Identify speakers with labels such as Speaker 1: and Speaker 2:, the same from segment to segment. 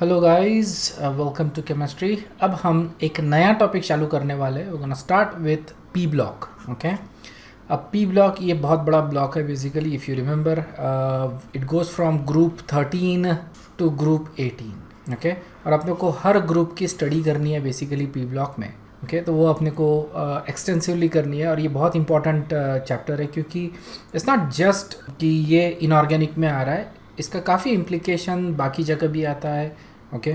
Speaker 1: Hello guys, welcome to chemistry. अब हम एक नया टॉपिक चालू करने वाले हैं। We gonna start with P block. Okay, अब पी ब्लॉक ये बहुत बड़ा ब्लॉक है। Basically if you remember, it goes from group 13 to group 18। Okay, और अपने को हर ग्रुप की स्टडी करनी है बेसिकली पी ब्लॉक में। ओके, तो वो अपने को एक्सटेंसिवली करनी है और ये बहुत इंपॉर्टेंट चैप्टर है, क्योंकि इट्स नॉट जस्ट कि ये इनऑर्गेनिक में आ रहा है, इसका काफ़ी इम्प्लीकेशन बाकी जगह भी आता है। ओके,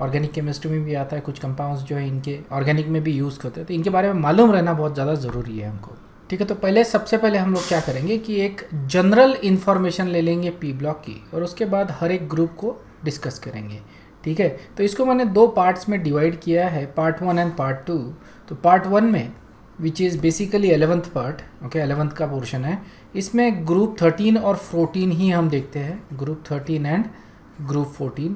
Speaker 1: ऑर्गेनिक केमिस्ट्री में भी आता है। कुछ कंपाउंड्स जो है इनके ऑर्गेनिक में भी यूज़ करते हैं, तो इनके बारे में मालूम रहना बहुत ज़्यादा ज़रूरी है हमको। ठीक है, तो सबसे पहले हम लोग क्या करेंगे कि एक जनरल इन्फॉर्मेशन ले लेंगे पी ब्लॉक की, और उसके बाद हर एक ग्रुप को डिस्कस करेंगे। ठीक है, तो इसको मैंने दो पार्ट्स में डिवाइड किया है, पार्ट 1 एंड पार्ट 2। तो पार्ट 1 में which is basically 11th part, okay 11th का पोर्शन है, इसमें ग्रुप 13 और 14 ही हम देखते हैं, ग्रुप 13 एंड ग्रुप 14।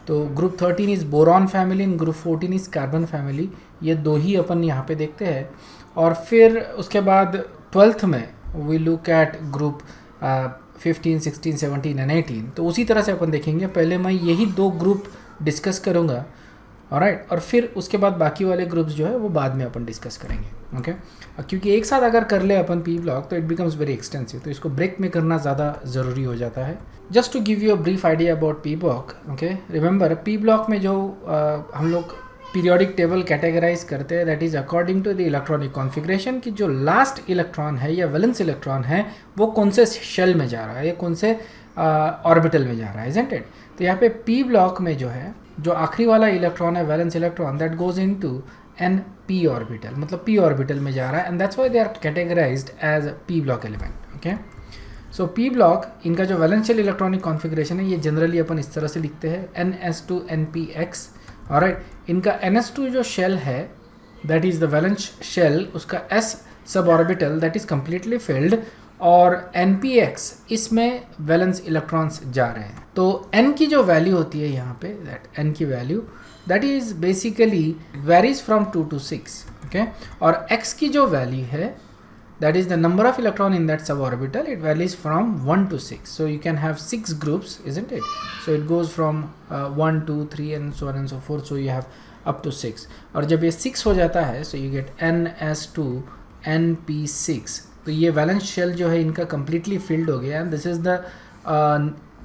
Speaker 1: तो group 13 is boron family and group 14 is carbon family. ये दो ही अपन यहाँ पे देखते हैं। और फिर उसके बाद 12th में we look at group 15, 16, 17 and 18। तो उसी तरह से अपन देखेंगे। पहले मैं यही दो ग्रुप डिस्कस करूँगा, ऑलराइट, और फिर उसके बाद बाकी वाले ग्रुप्स जो है वो बाद में अपन डिस्कस करेंगे। ओके, क्योंकि एक साथ अगर कर ले अपन पी ब्लॉक तो इट बिकम्स वेरी एक्सटेंसिव, तो इसको ब्रेक में करना ज़्यादा ज़रूरी हो जाता है। Just to give you a brief idea about P block. Okay, remember P block में जो हम लोग पीरियोडिक टेबल कैटेगराइज करते हैं, that is according to the electronic configuration कि जो लास्ट इलेक्ट्रॉन है या वैलेंस इलेक्ट्रॉन है वो कौन से शेल में जा रहा है या कौन से ऑर्बिटल में जा रहा है, इजंट इट। तो यहाँ पे पी ब्लॉक में जो है, जो आखिरी वाला इलेक्ट्रॉन है valence electron, that goes into an P orbital, मतलब पी ऑर्बिटल में जा रहा है, and that's why they are categorized as P block element. Okay, so P block इनका जो वैलेंशियल इलेक्ट्रॉनिक कॉन्फ़िगरेशन है ये जनरली अपन इस तरह से लिखते हैं NS2 NPX। ऑलराइट, इनका NS2 जो शेल है that is the valence shell, उसका S sub orbital that is completely filled, और NPX इसमें वैलेंस इलेक्ट्रॉन्स जा रहे हैं। तो N की जो वैल्यू होती है यहाँ पे, दैट N की value that is basically varies from 2 to 6। Okay, और X की जो वैल्यू है that is the number of electron in that suborbital, it varies from 1 to 6. So you can have 6 groups, isn't it? So it goes from 1 2 3 and so on and so forth, so you have up to 6. और जब ये 6 हो जाता है, so you get NS2 NP6। तो ये valence shell जो है इनका completely filled हो गया, and this is the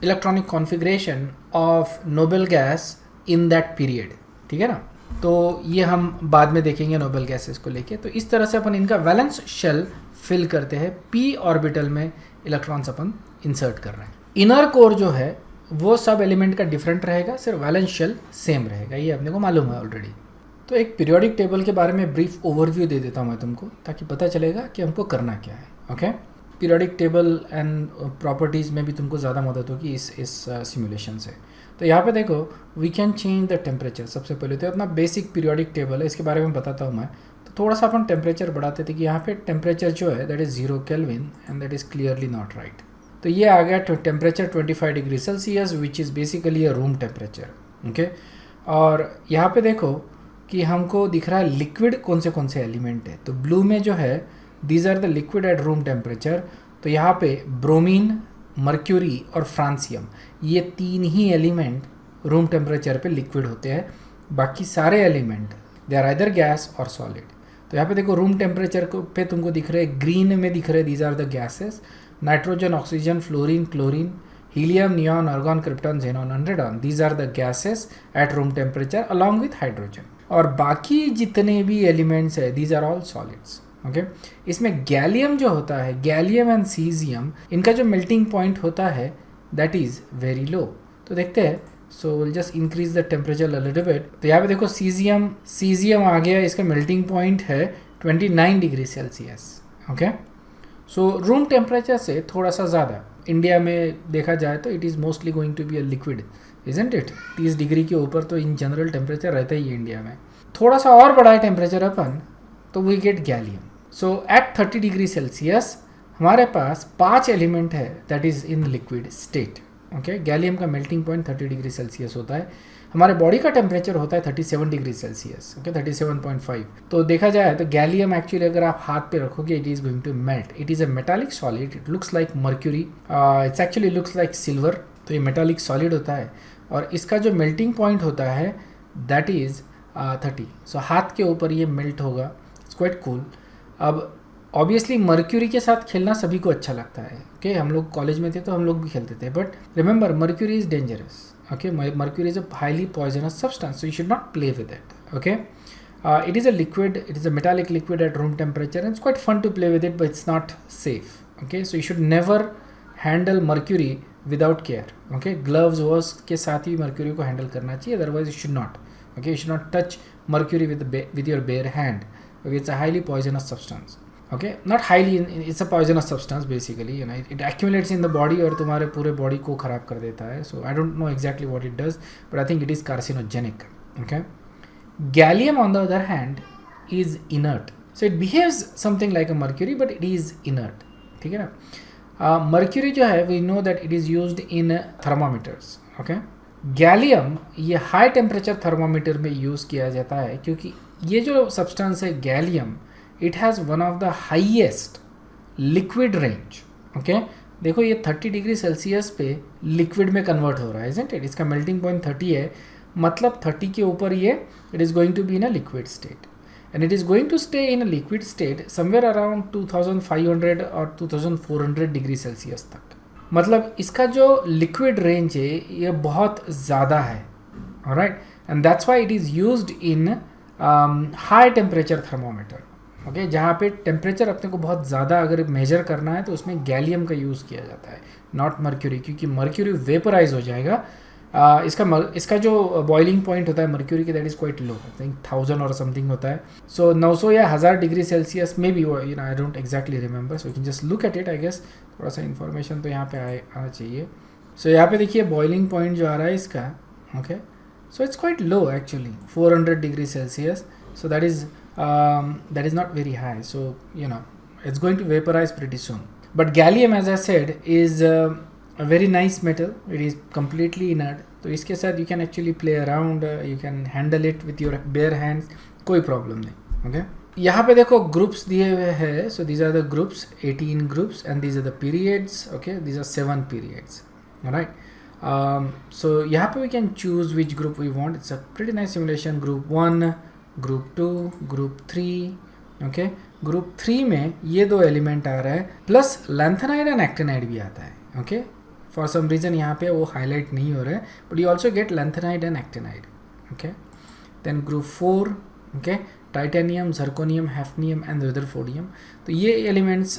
Speaker 1: electronic configuration of noble gas in that period। ठीक है ना, तो ये हम बाद में देखेंगे नोबेल गैसेस को लेके। तो इस तरह से अपन इनका वैलेंस शेल फिल करते हैं, पी ऑर्बिटल में इलेक्ट्रॉन्स अपन इंसर्ट कर रहे हैं। इनर कोर जो है वो सब एलिमेंट का डिफरेंट रहेगा, सिर्फ वैलेंस शेल सेम रहेगा, ये अपने को मालूम है ऑलरेडी। तो एक पीरियोडिक टेबल के बारे में ब्रीफ ओवरव्यू दे देता हूँ मैं तुमको, ताकि पता चलेगा कि हमको करना क्या है। Okay, periodic table and properties में भी तुमको ज़्यादा मदद होगी इस सिमुलेशन से। तो यहाँ पे देखो, we can change the temperature. सबसे पहले तो अपना बेसिक पीरियोडिक टेबल है, इसके बारे में बताता हूँ मैं। तो थोड़ा सा अपन टेम्परेचर बढ़ाते थे कि यहाँ पे टेम्परेचर जो है that is 0 kelvin, and that is clearly not right. तो ये आ गया temperature 25 degree Celsius, which is basically a room temperature. Okay, और यहाँ पे देखो कि हमको दिख रहा है लिक्विड कौन से एलिमेंट है। तो ब्लू में जो है these are the liquid at room temperature. तो यहाँ पे ब्रोमीन, मर्क्यूरी और फ्रांसियम, ये तीन ही एलिमेंट रूम टेम्परेचर पे लिक्विड होते हैं। बाकी सारे element they are either gas और सॉलिड। तो यहाँ पे देखो रूम टेम्परेचर पे तुमको दिख रहे हैं, ग्रीन में दिख रहे these are the gases, nitrogen, oxygen, fluorine, chlorine, helium, neon, argon, krypton, xenon, argon, these are the gases at room temperature along with hydrogen. और बाकी जितने भी एलिमेंट्स है these are all solids. Okay, इसमें gallium जो होता है, gallium and caesium, इनका जो मेल्टिंग पॉइंट होता है दैट इज़ वेरी लो। तो देखते हैं, so will just increase the temperature a little bit. तो यहाँ पे देखो सीजियम आ गया, इसका मेल्टिंग पॉइंट है 29 degree Celsius. Okay, so room temperature से थोड़ा सा ज़्यादा इंडिया में देखा जाए तो it is mostly going to be a liquid, isn't it. 30 degree के ऊपर तो इन जनरल टेम्परेचर रहता ही है इंडिया में। थोड़ा सा और बढ़ा है टेम्परेचर अपन, तो we get gallium. So at 30 degree Celsius हमारे पास 5 एलिमेंट है that is in liquid state. Okay, gallium का मेल्टिंग पॉइंट 30 डिग्री सेल्सियस होता है। हमारे बॉडी का टेम्परेचर होता है 37 डिग्री सेल्सियस। ओके, 37.5। तो देखा जाए तो गैलियम एक्चुअली अगर आप हाथ पे रखोगे it is going to melt. It is a metallic solid, it looks like mercury, it's actually looks like silver. तो ये मेटालिक सॉलिड होता है, और इसका जो मेल्टिंग पॉइंट होता है दैट इज़ 30. सो हाथ के ऊपर ये मेल्ट होगा. It's quite cool. अब ऑब्वियसली मर्क्यूरी के साथ खेलना सभी को अच्छा लगता है. ओके हम लोग कॉलेज में थे तो हम लोग भी खेलते थे, but remember mercury is dangerous. Okay mercury is a highly poisonous substance, so you should not play with it. Okay it is a liquid, it is a metallic liquid at room temperature, and it's quite fun to play with it, but it's not safe. Okay, so you should never handle mercury without care. Okay, gloves was के साथ ही mercury को handle करना चाहिए, otherwise you should not. Okay, you should not touch mercury with your bare hand. Okay, it's a highly poisonous substance. Okay, not highly, it's a poisonous substance basically. You know, it accumulates in the body और तुम्हारे पूरे body को खराब कर देता है. So I don't know exactly what it does, but I think it is carcinogenic. Okay. Gallium on the other hand is inert, so it behaves something like a mercury but it is inert. ठीक है ना. mercury जो है we know that it is used in thermometers. okay, gallium ये high temperature thermometer में use किया जाता है क्योंकि ये जो सब्सटेंस है gallium, it has one of the highest liquid range. Okay देखो ये 30 डिग्री सेल्सियस पे लिक्विड में कन्वर्ट हो रहा है, इजंट इट. इसका मेल्टिंग पॉइंट 30 है, मतलब 30 के ऊपर ये it is going to be in a liquid state, and it is going to stay in a liquid state somewhere around 2500 और 2400 डिग्री सेल्सियस तक. मतलब इसका जो लिक्विड रेंज है ये बहुत ज़्यादा है. Alright, and that's why it is used in high temperature thermometer. Okay जहाँ पे टेम्परेचर अपने को बहुत ज़्यादा अगर मेजर करना है तो उसमें गैलियम का यूज़ किया जाता है, नॉट मर्क्यूरी, क्योंकि मर्क्यूरी वेपराइज हो जाएगा. इसका जो बॉइलिंग पॉइंट होता है मर्क्यूरी के that is quite low, I think 1000 और समथिंग होता है. सो 900 या 1000 डिग्री सेल्सियस में भी, you know I don't exactly remember, so you can just look at it. I guess थोड़ा सा इन्फॉर्मेशन तो यहाँ पे आना चाहिए. सो यहाँ पे देखिए बॉइलिंग पॉइंट जो आ रहा है इसका. Okay so it's quite low actually, 400 degree Celsius. So that is not very high. So you know it's going to vaporize pretty soon. But gallium as I said is a very nice metal. It is completely inert, तो इसके साथ you can actually play around, you can handle it with your bare hands, कोई problem नहीं. Okay यहाँ पे देखो groups दिए हुए हैं. सो these are the groups, 18 groups, and these are the periods. okay, these are 7 periods. alright, so यहाँ पे we can choose which group we want. It's a pretty nice simulation. group 1, group 2, group 3. okay, group 3 में ये दो element आ रहा है, plus lanthanide and actinide भी आता है. ओके फॉर सम रीज़न यहाँ पे वो हाईलाइट नहीं हो रहा है, but you also get lanthanide and actinide. Okay then group 4, okay titanium, zirconium, hafnium and rutherfordium. तो ये एलिमेंट्स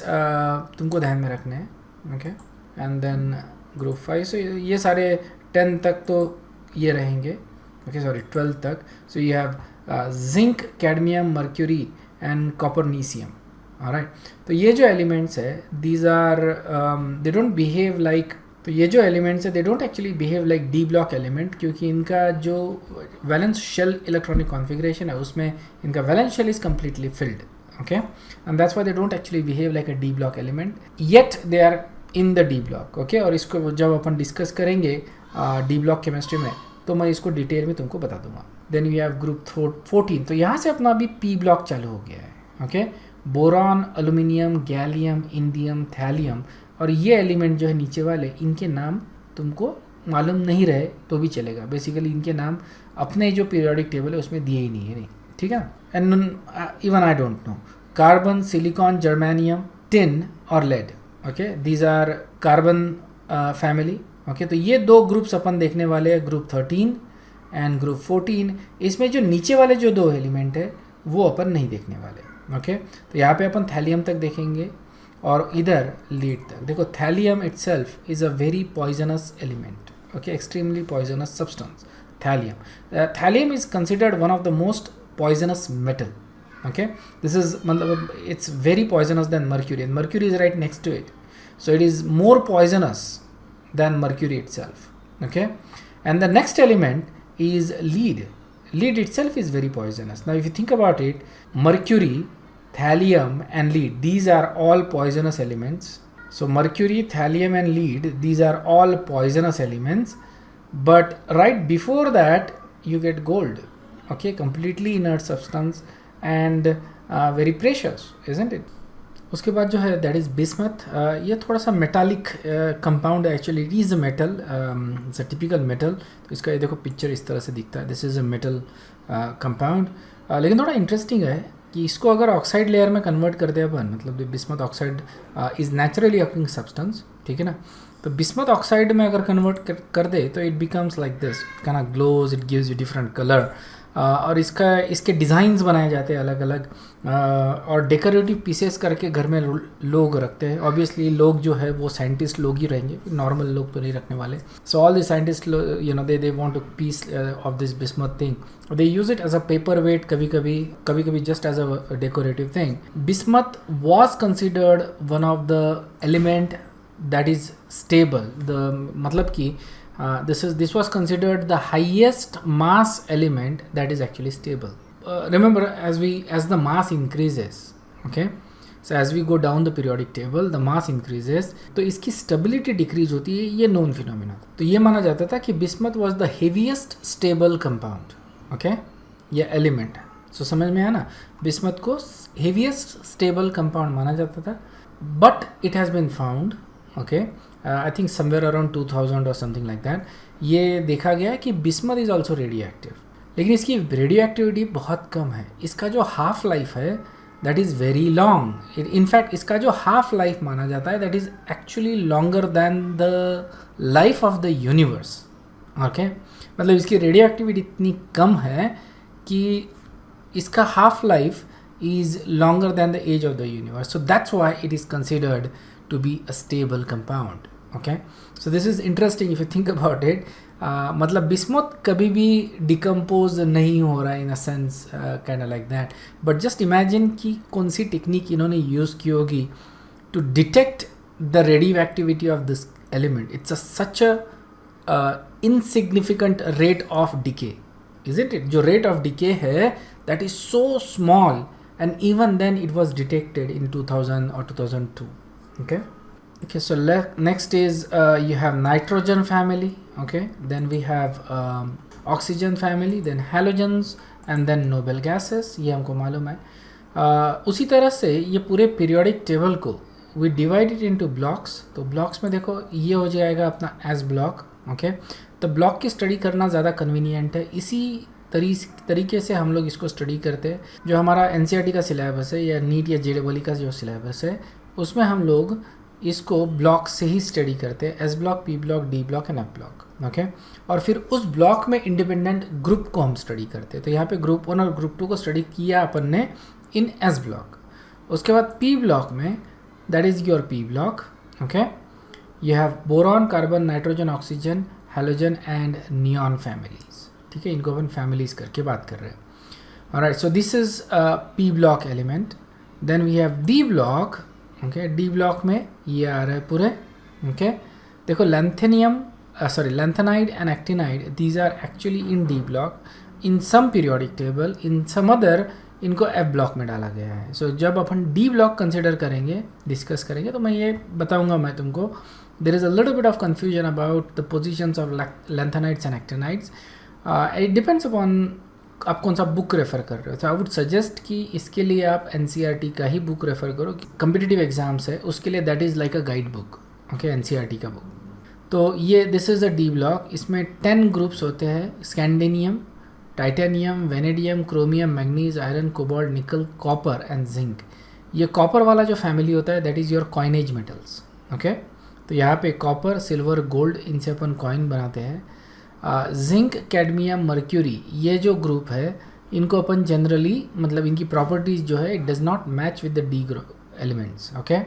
Speaker 1: तुमको ध्यान में रखने हैं. Okay and then group 5. So ये सारे 10 तक तो ये रहेंगे. ओके सॉरी 12 तक. So you have zinc, cadmium, mercury and copernicium. Alright, तो ये जो एलिमेंट्स है these are they don't behave like, तो ये जो एलिमेंट्स है they don't actually behave like D block element, क्योंकि इनका जो वैलेंस शेल इलेक्ट्रॉनिक कॉन्फ़िगरेशन है उसमें इनका valence shell is completely filled. Okay and that's why they don't actually behave like a D block element, yet they are in the D block. Okay और इसको जब अपन डिस्कस करेंगे D block chemistry में तो मैं इसको डिटेल में तुमको बता दूंगा. Then we have group 14. तो यहाँ से अपना अभी पी ब्लॉक चालू हो गया है. Okay boron, aluminium, gallium, indium, thallium, और ये एलिमेंट जो है नीचे वाले इनके नाम तुमको मालूम नहीं रहे तो भी चलेगा. बेसिकली इनके नाम अपने जो पीरियोडिक टेबल है उसमें दिए ही नहीं है. नहीं ठीक है, and even I don't know. Carbon, silicon, germanium, tin और lead. Okay these are carbon family. Okay तो ये दो ग्रुप्स अपन देखने वाले हैं, ग्रुप 13 एंड ग्रुप 14. इसमें जो नीचे वाले जो दो एलिमेंट है वो अपन नहीं देखने वाले. ओके तो यहाँ पे अपन थैलियम तक देखेंगे और इधर लीड तक. देखो thallium itself is a very poisonous element. Okay extremely poisonous substance thallium is considered one of the most poisonous metal. Okay this is मतलब it's very poisonous then mercury, and mercury is right next to it. So it is more poisonous than mercury itself. Okay, and the next element is lead. Lead itself is very poisonous. Now if you think about it, mercury, thallium and lead, these are all poisonous elements. So mercury, thallium and lead, these are all poisonous elements, but right before that you get gold. Okay, completely inert substance and very precious, isn't it? उसके बाद जो है that is bismuth. ये थोड़ा सा metallic compound है, actually it is a metal, it's a typical metal. तो इसका ये देखो पिक्चर इस तरह से दिखता है, this is a metal compound. लेकिन थोड़ा इंटरेस्टिंग है कि इसको अगर ऑक्साइड लेयर में कन्वर्ट कर दे अपन, मतलब bismuth oxide is naturally occurring substance, ठीक है ना। तो बिस्मथ ऑक्साइड में अगर कन्वर्ट कर दे तो it becomes like this, kind of glows, it gives you different color। और इसके डिज़ाइंस बनाए जाते हैं अलग अलग, और डेकोरेटिव पीसेस करके घर में लोग रखते हैं। ऑब्वियसली लोग जो है वो साइंटिस्ट लोग ही रहेंगे, नॉर्मल लोग तो नहीं रखने वाले। So all the scientist you know they want to piece of this bismuth thing, they use it as a paperweight, कभी कभी just as a decorative thing. Bismuth was considered one of the element that is stable, the मतलब कि this was considered the highest mass element that is actually stable। Remember, as the mass increases, okay, so as we go down the periodic table the mass increases, तो इसकी stability decrease होती है, ये known phenomena। तो ये माना जाता था कि bismuth was the heaviest stable compound, okay, ये element है। so समझ में आया ना, bismuth को heaviest stable compound माना जाता था, but it has been found, okay, I think somewhere around 2000 और समथिंग लाइक दैट, ये देखा गया है कि bismuth is also radioactive. लेकिन इसकी रेडियो एक्टिविटी बहुत कम है। इसका जो हाफ लाइफ है that is very long. In fact इसका जो हाफ लाइफ माना जाता है that is actually longer than the life of the universe, okay. मतलब इसकी रेडियो एक्टिविटी इतनी कम है कि इसका half life is longer than the age of the universe, so that's why it is considered to be a stable compound, okay। so this is interesting if you think about it। मतलब bismuth कभी भी decompose नहीं हो रहा है in a sense, kind of like that. But just imagine कि कौन सी टेक्निक इन्होंने यूज़ की होगी to detect the radio activity of this element. It's such a insignificant rate of decay, is it? जो रेट ऑफ डिके है that is so small, and even then it was detected in 2000 or 2002, okay, so next is you have nitrogen family, okay, then we have oxygen family, then halogens and then noble gases, ये हमको मालूम है। उसी तरह से ये पूरे periodic table को we divide it into blocks। तो blocks में देखो ये हो जाएगा अपना as block, okay। तो block की स्टडी करना ज़्यादा कन्वीनियंट है। इसी तरीके से हम लोग इसको स्टडी करते हैं। जो हमारा एनसीईआरटी का सिलेबस है या नीट या जेईई का जो सिलेबस है उसमें हम लोग इसको ब्लॉक से ही स्टडी करते हैं, S block, P block, D block and F block, okay. और फिर उस ब्लॉक में इंडिपेंडेंट ग्रुप को हम स्टडी करते हैं। तो यहाँ पे ग्रुप 1 और ग्रुप 2 को स्टडी किया अपन ने इन एस ब्लॉक। उसके बाद पी ब्लॉक में that is your P block, okay. You have boron, carbon, nitrogen, oxygen, halogen and neon families, ठीक है। इनको अपन फैमिलीज करके बात कर रहे हैं। Alright, so this is P block element. Then we have D block, okay. D block में ये आ रहा है पूरे, ओके। देखो lanthanide and actinide, these are actually in D block. In some periodic table, in some other इनको F block में डाला गया है। सो जब अपन डी ब्लॉक कंसिडर करेंगे, डिस्कस करेंगे, तो मैं ये बताऊंगा मैं तुमको, there is a little bit of confusion about the positions of lanthanides and actinides. It depends upon आप कौन सा बुक रेफ़र कर रहे हो। तो आई वुड सजेस्ट कि इसके लिए आप एनसीईआरटी का ही बुक रेफ़र करो। कम्पिटिटिव एग्जाम्स है उसके लिए that is like a guide book, okay, NCERT का बुक। तो ये this is a D block. इसमें 10 ग्रुप्स होते हैं, scandium, titanium, vanadium, chromium, manganese, iron, cobalt, nickel, copper and zinc. ये कॉपर वाला जो फैमिली होता है that is your coinage metals, okay. तो यहाँ पे कॉपर, सिल्वर, गोल्ड, इनसे अपन कॉइन बनाते हैं। जिंक, कैडमियम, मर्क्यूरी, ये जो ग्रुप है इनको अपन जनरली, मतलब इनकी प्रॉपर्टीज़ जो है it does not match with the D elements, okay.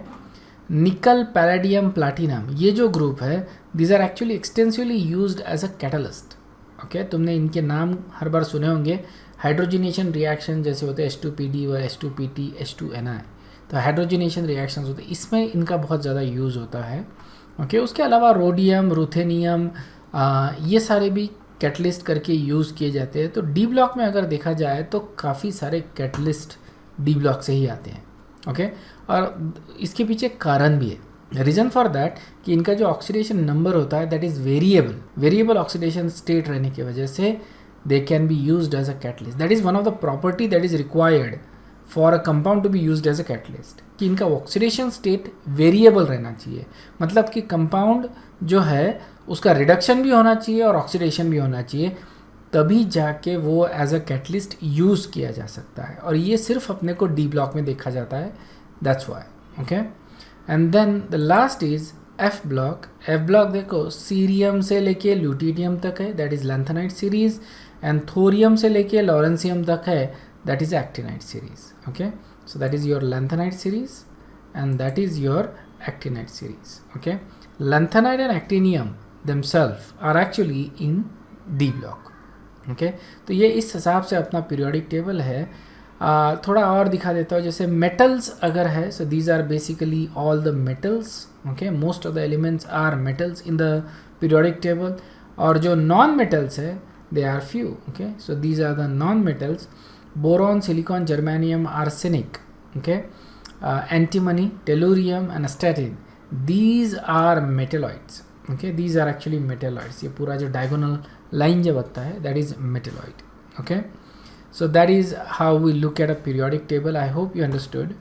Speaker 1: Nickel, palladium, platinum, ये जो ग्रुप है these are actually extensively used as a catalyst, okay. तुमने इनके नाम हर बार सुने होंगे। हाइड्रोजनेशन रिएक्शन जैसे होते हैं H2PD व H2PT, H2Ni, तो हाइड्रोजनेशन रिएक्शंस होते हैं, इसमें इनका बहुत ज़्यादा यूज़ होता है, ओके। उसके अलावा रोडियम, रुथेनियम, ये सारे भी कैटलिस्ट करके यूज़ किए जाते हैं। तो डी ब्लॉक में अगर देखा जाए तो काफ़ी सारे कैटलिस्ट डी ब्लॉक से ही आते हैं, ओके। और इसके पीछे कारण भी है, रीज़न फॉर दैट कि इनका जो ऑक्सीडेशन नंबर होता है that is variable oxidation state रहने की वजह से they can be used as a catalyst. That is one of the property that is required for a compound to be used as a catalyst, कि इनका oxidation state variable रहना चाहिए, मतलब कि कंपाउंड जो है उसका रिडक्शन भी होना चाहिए और ऑक्सीडेशन भी होना चाहिए, तभी जाके वो एज अ कैटलिस्ट यूज़ किया जा सकता है। और ये सिर्फ अपने को डी ब्लॉक में देखा जाता है, that's why. Okay, and then the last is F block. F block देखो सीरियम से लेके ल्यूटिनियम तक है, that is lanthanide series, and thorium से लेके लॉरेंसियम तक है, that is actinide series. Okay, so that is your lanthanide series and that is your actinide series. Okay, lanthanide and actinium themselves are actually in D block. Okay, तो ये इस हिसाब से अपना periodic table है। थोड़ा और दिखा देता हूँ, जैसे metals अगर है, so these are basically all the metals. Okay, most of the elements are metals in the periodic table. और जो non metals है they are few. Okay, so these are the non metals. Boron, silicon, germanium, arsenic, okay, antimony, tellurium and statin, these are metalloids. Okay, these are actually metalloids. ये पूरा जो diagonal line जो बनता है, that is metalloid. Okay, so that is how we look at a periodic table. I hope you understood.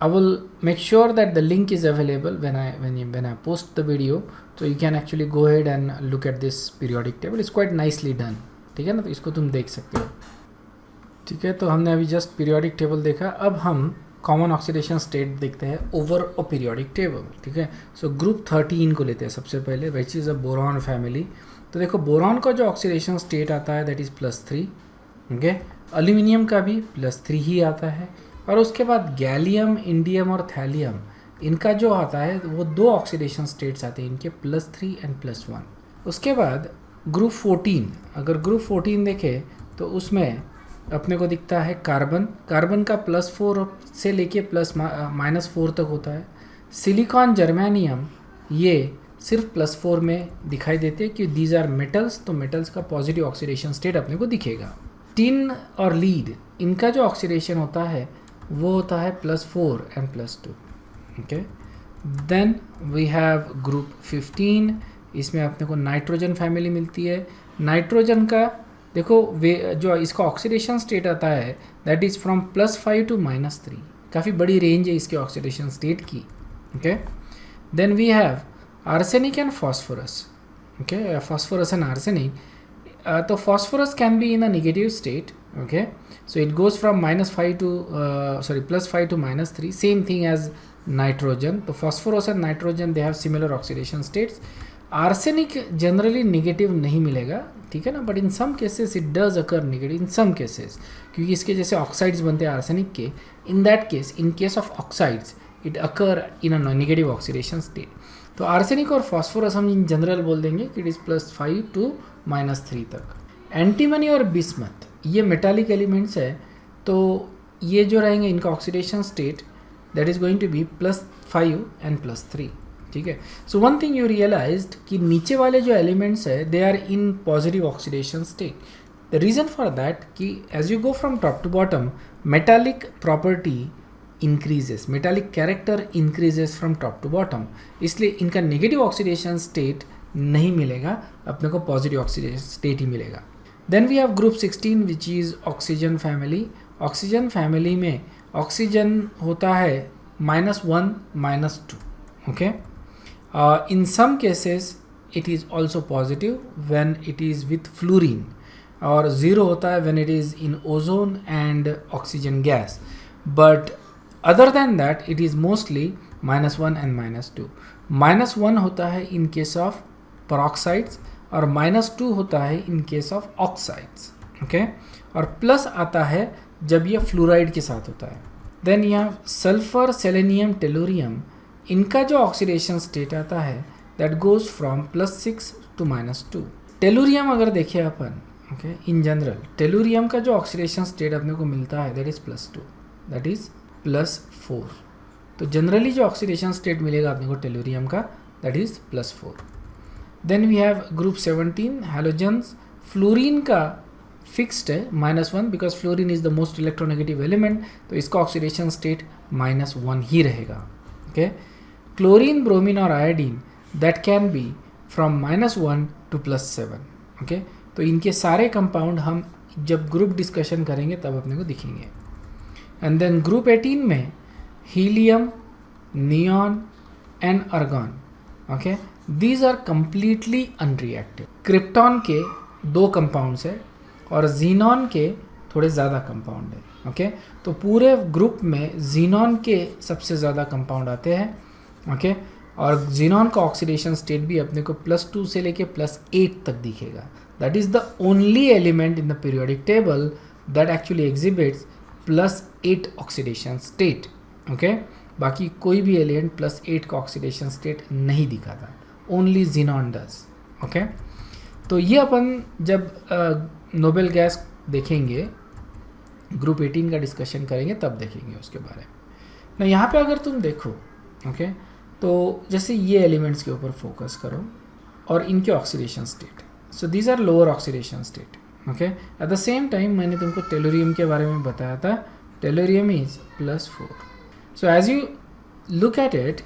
Speaker 1: I will make sure that the link is available when I post the video, so you can actually go ahead and look at this periodic table. It's quite nicely done. ठीक है ना, तो इसको तुम देख सकते हो। ठीक है, तो हमने अभी जस्ट पीरियोडिक टेबल देखा, अब हम कॉमन ऑक्सीडेशन स्टेट देखते हैं ओवर अ पीरियोडिक टेबल। ठीक है, सो ग्रुप 13 को लेते हैं सबसे पहले, which is a boron family. तो देखो बोरॉन का जो ऑक्सीडेशन स्टेट आता है दैट इज़ +3। ओके, एल्यूमिनियम का भी +3 ही आता है, और उसके बाद गैलियम, इंडियम और थैलियम, इनका जो आता है वो 2 ऑक्सीडेशन स्टेट्स आते हैं इनके, +3 एंड +1। उसके बाद ग्रुप 14, अगर ग्रुप 14 देखें तो उसमें अपने को दिखता है कार्बन। कार्बन का +4 से लेके -4 तक होता है। सिलिकॉन, जर्मेनियम ये सिर्फ +4 में दिखाई देते हैं कि दीज आर मेटल्स, तो मेटल्स का पॉजिटिव ऑक्सीडेशन स्टेट अपने को दिखेगा। टिन और लीड, इनका जो ऑक्सीडेशन होता है वो होता है +4 and +2। Okay, then we have group 15, इसमें अपने को नाइट्रोजन फैमिली मिलती है। नाइट्रोजन का देखो वे जो इसका ऑक्सीडेशन स्टेट आता है दैट इज़ फ्रॉम +5 टू -3, काफ़ी बड़ी रेंज है इसके ऑक्सीडेशन स्टेट की। Okay, then we have arsenic and phosphorus. Okay, phosphorus and arsenic, तो phosphorus can be in a negative state. Okay, so it goes from +5 to -3, same thing as nitrogen. तो phosphorus and nitrogen they have similar oxidation states. Arsenic generally negative नहीं मिलेगा, ठीक है ना, but in some cases it does occur negative in some cases, क्योंकि इसके जैसे oxides बनते हैं आर्सेनिक के, in that case, in case of oxides it occur in a negative oxidation state. तो आर्सेनिक और फॉस्फोरस हम इन जनरल बोल देंगे कि इट इज़ +5 टू -3 तक। एंटीमनी और बिस्मथ ये मेटालिक एलिमेंट्स है, तो ये जो रहेंगे इनका oxidation state that is going to be +5 and +3। ठीक है, so one thing you realised कि नीचे वाले जो एलिमेंट्स है they are in positive oxidation state. The reason for that कि as you go from top to bottom metallic property increases, metallic character increases from top to bottom, इसलिए इनका negative oxidation state नहीं मिलेगा, अपने को positive oxidation state ही मिलेगा। Then we have group 16 which is oxygen family. Oxygen family में oxygen होता है -1 -2। Okay, in some cases it is also positive when it is with fluorine, और 0 होता है when it is in ozone and oxygen gas, but other than that it is mostly -1 and -2। -1 होता है in case of peroxides और -2 होता है in case of oxides। okay, और plus आता है जब ये फ्लोराइड के साथ होता है। देन यह सल्फर, सेलेनियम, टेलुरियम, इनका जो ऑक्सीडेशन स्टेट आता है that goes from +6 to -2। Tellurium अगर देखिए अपन, ओके, इन जनरल टेलुरियम का जो ऑक्सीडेशन स्टेट अपने को मिलता है दैट इज़ +2, दैट इज़ +4। तो जनरली जो ऑक्सीडेशन स्टेट मिलेगा अपने को टेलुरियम का that is +4। Then we have group 17 halogens. Fluorine का फिक्स्ड है -1 because fluorine is the most electronegative element, तो इसका ऑक्सीडेशन स्टेट -1 ही रहेगा। ओके, क्लोरीन, ब्रोमीन और iodine that can be from -1 to +7। Okay, तो इनके सारे कंपाउंड हम जब ग्रुप डिस्कशन करेंगे तब अपने को दिखेंगे। एंड देन ग्रुप 18 में helium, neon and argon, okay, these are completely unreactive. Krypton के 2 कंपाउंड्स है और जीनॉन के थोड़े ज़्यादा कंपाउंड है, ओके। तो पूरे ग्रुप में जीनॉन के सबसे ज़्यादा कंपाउंड आते हैं, ओके। और जीनॉन का ऑक्सीडेशन स्टेट भी अपने को +2 से लेके +8 तक दिखेगा। That is the only element in the periodic table that actually exhibits +8 oxidation state, okay. बाकी कोई भी एलिमेंट +8 का ऑक्सीडेशन स्टेट नहीं दिखाता, ओनली जीनॉन डज, ओके। तो ये अपन जब नोबेल गैस देखेंगे, ग्रुप 18 का डिस्कशन करेंगे तब देखेंगे उसके बारे में ना। यहाँ पे अगर तुम देखो, ओके, तो जैसे ये एलिमेंट्स के ऊपर फोकस करो और इनके oxidation state, so these are lower oxidation state, okay. At the same time मैंने तुमको टेलोरियम के बारे में बताया था, tellurium is +4। So as you look at it,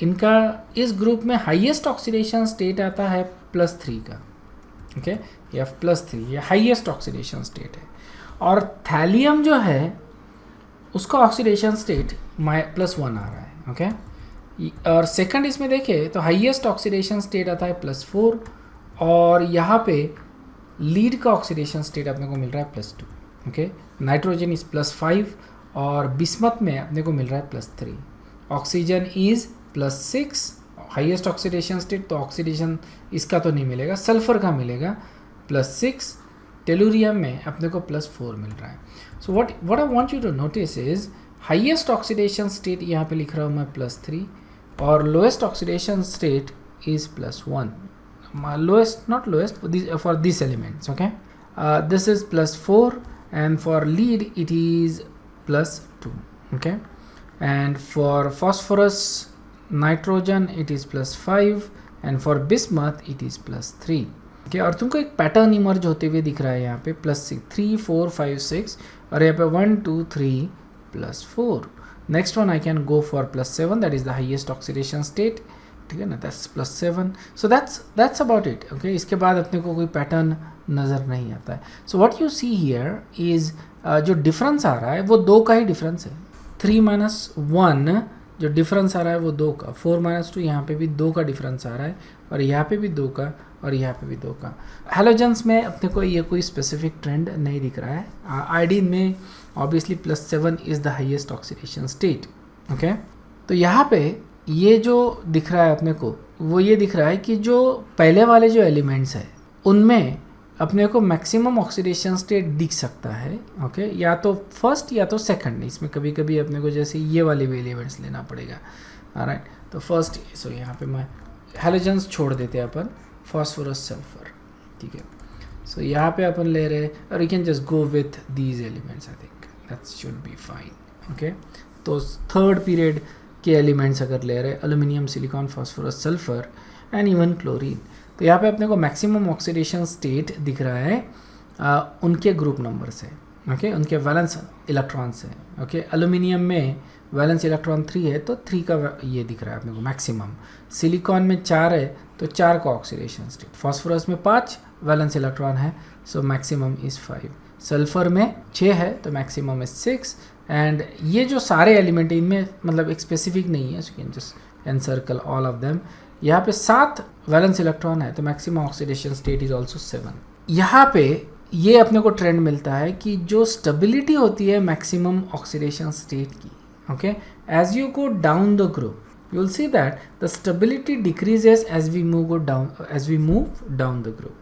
Speaker 1: इनका इस ग्रुप में हाईएस्ट ऑक्सीडेशन स्टेट आता है +3 का, ओके, या +3, ये हाईएस्ट ऑक्सीडेशन स्टेट है। और थैलियम जो है उसका ऑक्सीडेशन स्टेट +1 आ रहा है, ओके। और सेकंड इसमें देखें तो हाईएस्ट ऑक्सीडेशन स्टेट आता है +4 और यहाँ पे लीड का ऑक्सीडेशन स्टेट अपने को मिल रहा है +2, ओके। नाइट्रोजन इज +5 और बिस्मथ में अपने को मिल रहा है +3। Oxygen is +6, highest oxidation state, तो ऑक्सीडेशन इसका तो नहीं मिलेगा, सल्फर का मिलेगा +6। टेलुरियम में अपने को +4 मिल रहा है। So what I want you to notice is highest oxidation state यहाँ पे लिख रहा हूँ मैं +3 और lowest oxidation state is +1। Lowest, not lowest, for this elements, okay. This is +4 and for lead it is +2, okay, and for phosphorus, nitrogen it is +5 and for bismuth it is +3, okay। और तुमको एक pattern emerge होते हुए दिख रहा है यहाँ पे +6, 3 4 5 6 और यहाँ पे 1 2 3 +4। Next one I can go for +7, that is the highest oxidation state, ठीक है ना, that's +7। So that's about it, okay. इसके बाद अपने को कोई पैटर्न नज़र नहीं आता है। So what you see here is जो डिफरेंस आ रहा है वो 2 का ही डिफरेंस है। 3 - 1 जो डिफरेंस आ रहा है वो 2 का, 4 - 2 यहाँ पे भी 2 का डिफरेंस आ रहा है और यहाँ पे भी 2 का और यहाँ पे भी 2 का। हैलोजेंस में अपने को ये कोई स्पेसिफिक ट्रेंड नहीं दिख रहा है। आयोडीन में obviously +7 is the highest oxidation state, okay. तो यहाँ पे ये जो दिख रहा है अपने को वो ये दिख रहा है कि जो पहले वाले जो एलिमेंट्स हैं उनमें अपने को मैक्सिमम ऑक्सीडेशन स्टेट दिख सकता है, ओके, या तो फर्स्ट या तो सेकंड। इसमें कभी कभी अपने को जैसे ये वाले भी एलिमेंट्स लेना पड़ेगा, ऑलराइट। तो फर्स्ट, सो यहाँ पे मैं हैलोजेंस छोड़ देते हैं अपन, फॉस्फोरस, सल्फर, ठीक है। सो यहाँ पे अपन ले रहे हैं और you can just go with these elements, I think that should be fine, okay. तो थर्ड पीरियड के एलिमेंट्स अगर ले रहे हैं, aluminium, silicon, phosphorus, sulphur and even chlorine, तो यहाँ पे अपने को मैक्सिमम ऑक्सीडेशन स्टेट दिख रहा है उनके ग्रुप नंबर से, ओके, उनके वैलेंस इलेक्ट्रॉन से, ओके। एल्यूमिनियम में वैलेंस इलेक्ट्रॉन 3 है तो 3 का ये दिख रहा है अपने को मैक्सिमम। सिलिकॉन में 4 है तो 4 का ऑक्सीडेशन स्टेट। फास्फोरस में 5 वैलेंस इलेक्ट्रॉन है, सो मैक्सिमम इज़ 5। सल्फर में 6 है तो मैक्सिमम इज़ 6। एंड ये जो सारे एलिमेंट इनमें मतलब एक स्पेसिफिक नहीं है, so can just encircle all of them. यहाँ पे 7 वैलेंस इलेक्ट्रॉन है तो maximum oxidation state is also 7। यहाँ पे ये अपने को ट्रेंड मिलता है कि जो स्टेबिलिटी होती है मैक्सिमम ऑक्सीडेशन स्टेट की, okay, as you go down the group you will see that the stability decreases as we move down the group.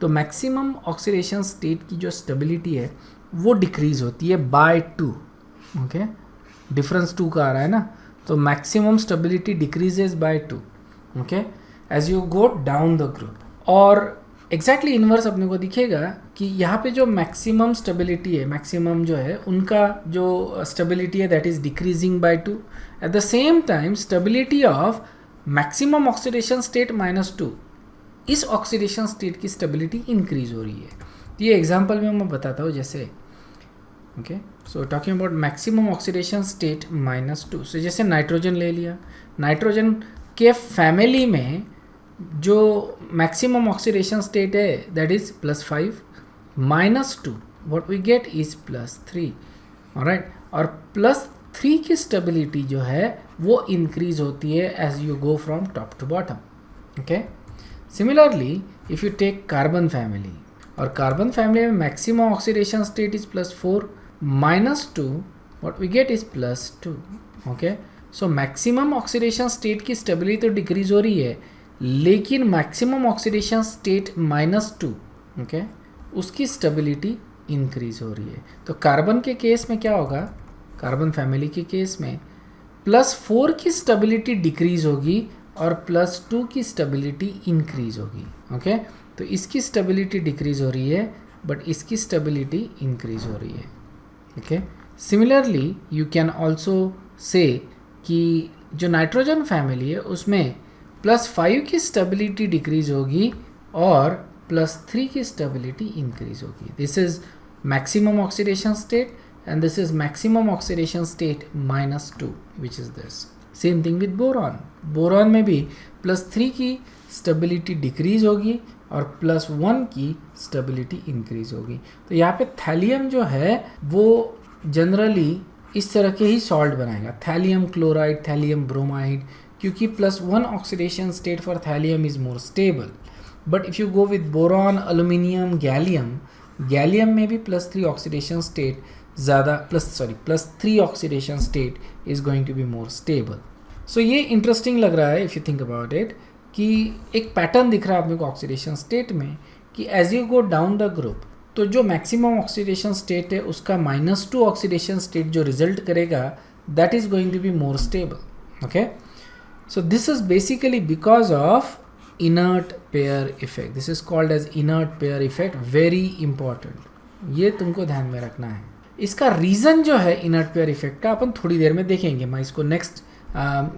Speaker 1: तो मैक्सिमम ऑक्सीडेशन स्टेट की जो स्टेबिलिटी है वो डिक्रीज होती है बाय 2, ओके। डिफरेंस 2 का आ रहा है ना, तो maximum stability decreases by 2, okay, as you go down the group. और एग्जैक्टली इन्वर्स अपने को दिखेगा कि यहाँ पे जो मैक्सिमम स्टेबिलिटी है, मैक्सिमम जो है उनका जो स्टेबिलिटी है that is decreasing by 2। At the same time stability of maximum oxidation state -2, इस ऑक्सीडेशन स्टेट की स्टेबिलिटी इंक्रीज हो रही है। तो ये एग्जांपल में मैं बताता हूँ, जैसे okay, so talking about maximum oxidation state -2। So जैसे नाइट्रोजन ले लिया, नाइट्रोजन के फैमिली में जो मैक्सिमम ऑक्सीडेशन स्टेट है that is +5 -2, what we get is +3, alright. और +3 की स्टेबिलिटी जो है वो इंक्रीज होती है as you go from top to bottom. Okay, similarly if you take carbon family, और कार्बन फैमिली में maximum oxidation state is +4, -2 what we get is +2. Okay, so maximum oxidation state की stability तो decrease हो रही है, लेकिन maximum oxidation state -2, okay, उसकी stability increase हो रही है. तो कार्बन के केस में क्या होगा, कार्बन फैमिली के केस में +4 की स्टेबिलिटी डिक्रीज होगी और +2 की स्टेबिलिटी इंक्रीज होगी. ओके, तो इसकी स्टेबिलिटी डिक्रीज हो रही है बट इसकी स्टेबिलिटी इंक्रीज हो रही है. Okay, similarly you can also say कि जो नाइट्रोजन फैमिली है उसमें +5 की स्टेबिलिटी डिक्रीज होगी और +3 की स्टेबिलिटी इंक्रीज होगी. This is maximum oxidation state and this is maximum oxidation state -2, which is this. Same thing with boron. Boron में भी +3 की स्टेबिलिटी डिक्रीज होगी और +1 की स्टेबिलिटी इंक्रीज होगी. तो यहाँ पे थैलियम जो है वो जनरली इस तरह के ही सॉल्ट बनाएगा, थैलियम क्लोराइड, थैलियम ब्रोमाइड, क्योंकि +1 oxidation state for thallium is more stable. But if you go with boron, aluminium, gallium में भी +3 ऑक्सीडेशन स्टेट ज़्यादा +3 oxidation state is going to be more stable. So ये interesting लग रहा है if you think about it, कि एक pattern दिख रहा है अपने को ऑक्सीडेशन स्टेट में कि as you go down the group, तो जो मैक्सिमम ऑक्सीडेशन स्टेट है उसका -2 ऑक्सीडेशन स्टेट जो रिजल्ट करेगा that is going to be more stable. Okay, so this is basically because of inert pair effect. This is called as inert pair effect. Very important, ये तुमको ध्यान में रखना है. इसका रीज़न जो है इनर्ट पेयर इफेक्ट का अपन थोड़ी देर में देखेंगे. मैं इसको नेक्स्ट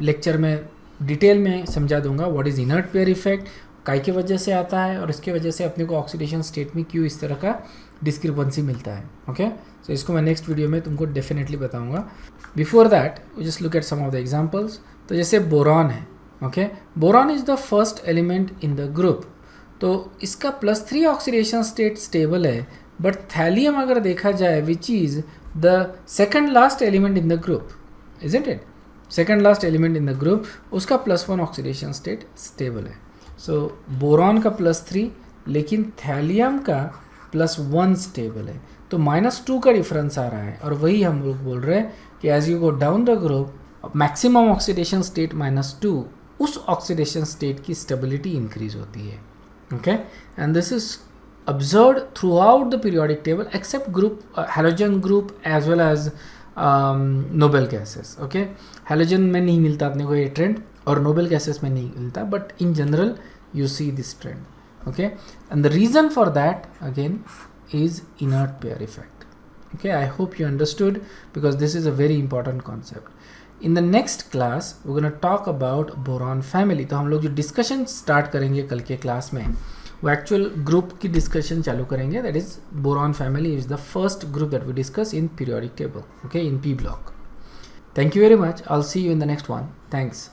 Speaker 1: लेक्चर में डिटेल में समझा दूंगा. What is inert pair effect, काय की वजह से आता है और इसके वजह से अपने को ऑक्सीडेशन स्टेट में क्यों इस तरह का डिस्क्रिपेंसी मिलता है. ओके, सो इसको मैं नेक्स्ट वीडियो में तुमको डेफिनेटली बताऊंगा. Before that just look at some of the examples. तो जैसे बोरॉन है. Okay, boron is the first element in the group. तो इसका +3 ऑक्सीडेशन स्टेट स्टेबल है, बट थैलियम अगर देखा जाए which is the second last element in the group, isn't it, second last element in the group, उसका +1 oxidation state stable है. सो boron का +3 लेकिन थैलियम का +1 स्टेबल है. तो -2 का डिफरेंस आ रहा है और वही हम लोग बोल रहे हैं कि as you go down the group maximum oxidation state -2, उस ऑक्सीडेशन स्टेट की स्टेबिलिटी इंक्रीज होती है. Okay, and this is observed throughout the periodic table except group halogen group as well as noble gases. Okay, halogen में नहीं मिलता अपने को ये ट्रेंड और noble gases में नहीं मिलता, but in general you see this trend. Okay, and the reason for that again is inert pair effect. Okay, I hope you understood because this is a very important concept. In the next class we're going to talk about boron family. तो हम लोग जो discussion start करेंगे कल के class में वो actual group की डिस्कशन चालू करेंगे. That is boron family is the first group that we discuss in periodic table. Okay, in P block. Thank you very much. I will see you in the next one. Thanks.